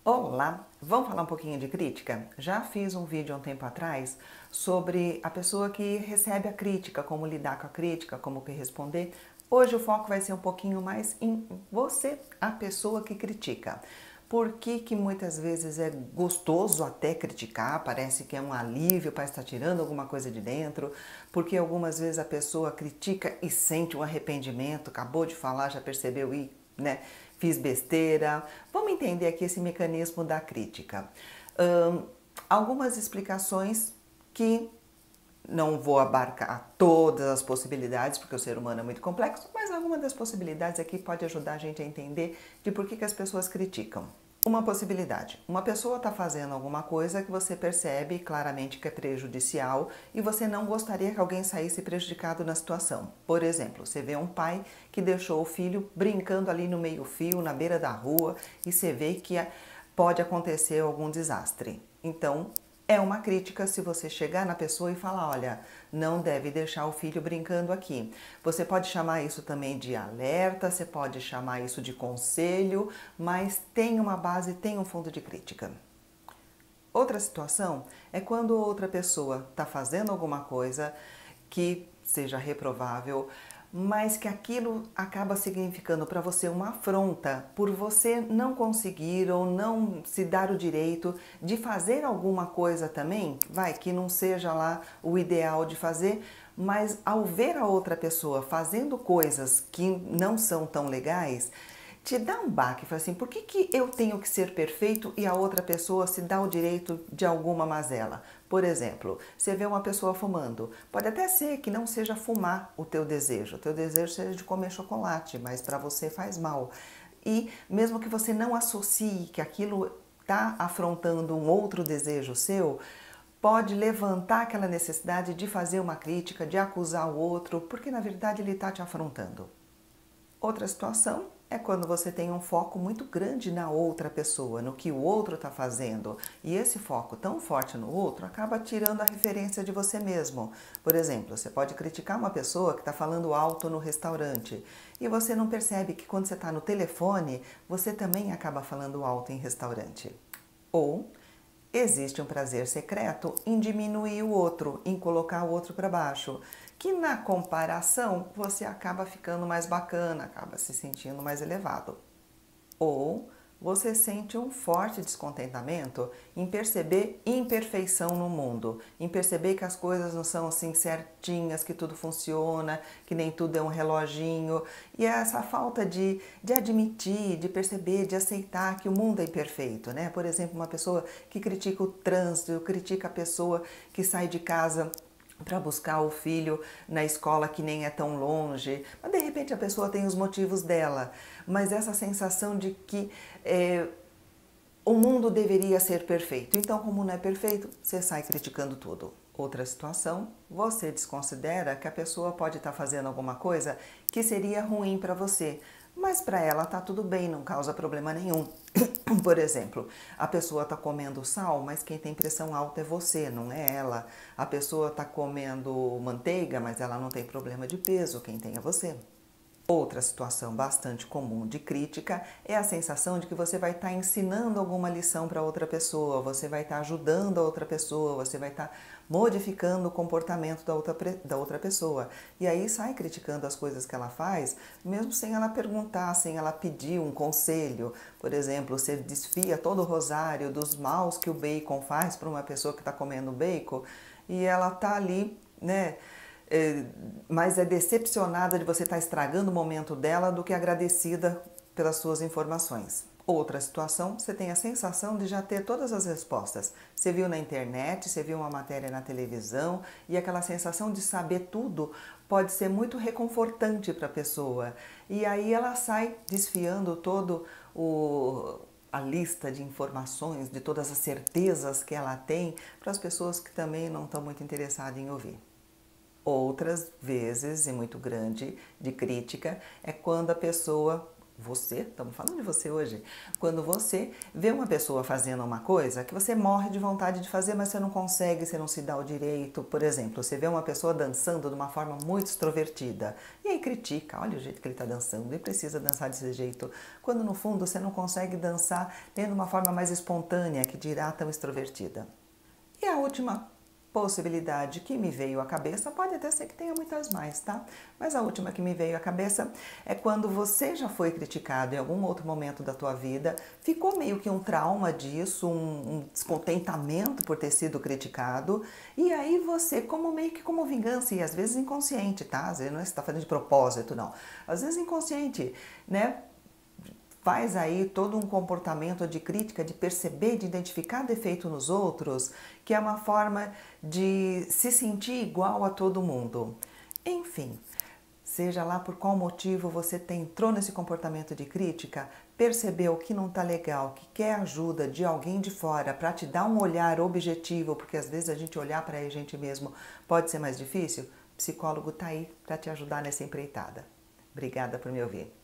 Olá, vamos falar um pouquinho de crítica? Já fiz um vídeo há um tempo atrás sobre a pessoa que recebe a crítica, como lidar com a crítica, como que responder. Hoje o foco vai ser um pouquinho mais em você, a pessoa que critica. Por que que muitas vezes é gostoso até criticar, parece que é um alívio para estar tirando alguma coisa de dentro, porque algumas vezes a pessoa critica e sente um arrependimento, acabou de falar, já percebeu e, né, fiz besteira. Vamos entender aqui esse mecanismo da crítica. Algumas explicações que não vou abarcar todas as possibilidades, porque o ser humano é muito complexo, mas alguma das possibilidades aqui pode ajudar a gente a entender de por que as pessoas criticam. Uma possibilidade, uma pessoa está fazendo alguma coisa que você percebe claramente que é prejudicial e você não gostaria que alguém saísse prejudicado na situação. Por exemplo, você vê um pai que deixou o filho brincando ali no meio-fio, na beira da rua, e você vê que pode acontecer algum desastre. Então, é uma crítica se você chegar na pessoa e falar, olha, não deve deixar o filho brincando aqui. Você pode chamar isso também de alerta, você pode chamar isso de conselho, mas tem uma base, tem um fundo de crítica. Outra situação é quando outra pessoa está fazendo alguma coisa que seja reprovável, mas que aquilo acaba significando para você uma afronta por você não conseguir ou não se dar o direito de fazer alguma coisa também, vai, que não seja lá o ideal de fazer, mas ao ver a outra pessoa fazendo coisas que não são tão legais, te dá um baque, fala assim, por que eu tenho que ser perfeito e a outra pessoa se dá o direito de alguma mazela? Por exemplo, você vê uma pessoa fumando, pode até ser que não seja fumar o teu desejo seja de comer chocolate, mas para você faz mal. E mesmo que você não associe que aquilo está afrontando um outro desejo seu, pode levantar aquela necessidade de fazer uma crítica, de acusar o outro, porque na verdade ele está te afrontando. Outra situação é quando você tem um foco muito grande na outra pessoa, no que o outro está fazendo. E esse foco tão forte no outro acaba tirando a referência de você mesmo. Por exemplo, você pode criticar uma pessoa que está falando alto no restaurante e você não percebe que quando você está no telefone, você também acaba falando alto em restaurante. Ou existe um prazer secreto em diminuir o outro, em colocar o outro para baixo, que na comparação você acaba ficando mais bacana, acaba se sentindo mais elevado. Ou você sente um forte descontentamento em perceber imperfeição no mundo, em perceber que as coisas não são assim certinhas, que tudo funciona, que nem tudo é um reloginho. E é essa falta de admitir, de perceber, de aceitar que o mundo é imperfeito, né? Por exemplo, uma pessoa que critica o trânsito, critica a pessoa que sai de casa para buscar o filho na escola que nem é tão longe, mas de repente a pessoa tem os motivos dela, mas essa sensação de que o mundo deveria ser perfeito, então como não é perfeito, você sai criticando tudo. Outra situação, você desconsidera que a pessoa pode estar fazendo alguma coisa que seria ruim para você, mas para ela está tudo bem, não causa problema nenhum. Por exemplo, a pessoa está comendo sal, mas quem tem pressão alta é você, não é ela. A pessoa está comendo manteiga, mas ela não tem problema de peso, quem tem é você. Outra situação bastante comum de crítica é a sensação de que você vai estar ensinando alguma lição para outra pessoa, você vai estar ajudando a outra pessoa, você vai estar modificando o comportamento da outra pessoa. E aí sai criticando as coisas que ela faz, mesmo sem ela perguntar, sem ela pedir um conselho. Por exemplo, você desfia todo o rosário dos maus que o bacon faz para uma pessoa que está comendo bacon e ela está ali, né? Mas é decepcionada de você estar estragando o momento dela do que agradecida pelas suas informações. Outra situação, você tem a sensação de já ter todas as respostas. Você viu na internet, você viu uma matéria na televisão e aquela sensação de saber tudo pode ser muito reconfortante para a pessoa. E aí ela sai desfiando a lista de informações, de todas as certezas que ela tem para as pessoas que também não estão muito interessadas em ouvir. Outras vezes, e muito grande, de crítica, é quando a pessoa você, estamos falando de você hoje, quando você vê uma pessoa fazendo uma coisa que você morre de vontade de fazer, mas você não consegue, você não se dá o direito. Por exemplo, você vê uma pessoa dançando de uma forma muito extrovertida e aí critica, olha o jeito que ele está dançando, ele precisa dançar desse jeito, quando no fundo você não consegue dançar tendo uma forma mais espontânea, que dirá tão extrovertida. E a última possibilidade que me veio à cabeça, pode até ser que tenha muitas mais, tá? Mas a última que me veio à cabeça é quando você já foi criticado em algum outro momento da tua vida, ficou meio que um trauma disso, um descontentamento por ter sido criticado, e aí você, como meio que como vingança, e às vezes inconsciente, tá? Às vezes não é que você está fazendo de propósito, não. Às vezes inconsciente, né? Faz aí todo um comportamento de crítica, de perceber, de identificar defeito nos outros, que é uma forma de se sentir igual a todo mundo. Enfim, seja lá por qual motivo você entrou nesse comportamento de crítica, percebeu que não está legal, que quer ajuda de alguém de fora para te dar um olhar objetivo, porque às vezes a gente olhar para a gente mesmo pode ser mais difícil, o psicólogo está aí para te ajudar nessa empreitada. Obrigada por me ouvir.